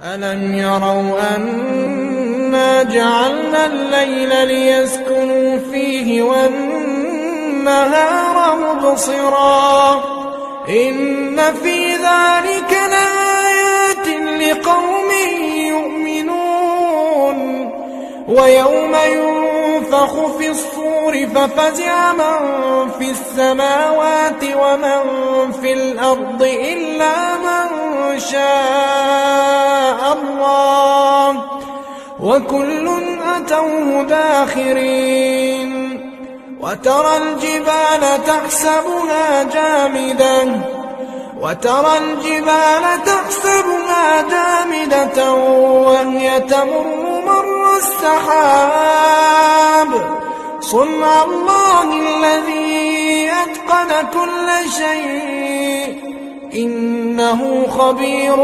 ألم يروا أنا جعلنا الليل ليسكنوا فيه والنهار مبصرا إن في ذلك لآيات لقوم يؤمنون ويوم ينفخ في الصور ففزع من في السماوات ومن في الأرض إلا من شاء الله وكل أتوه داخرين وترى الجبال تحسبها جامدة وهي تمر مر السحاب صنع الله الذي أتقن كل شيء إنه خبير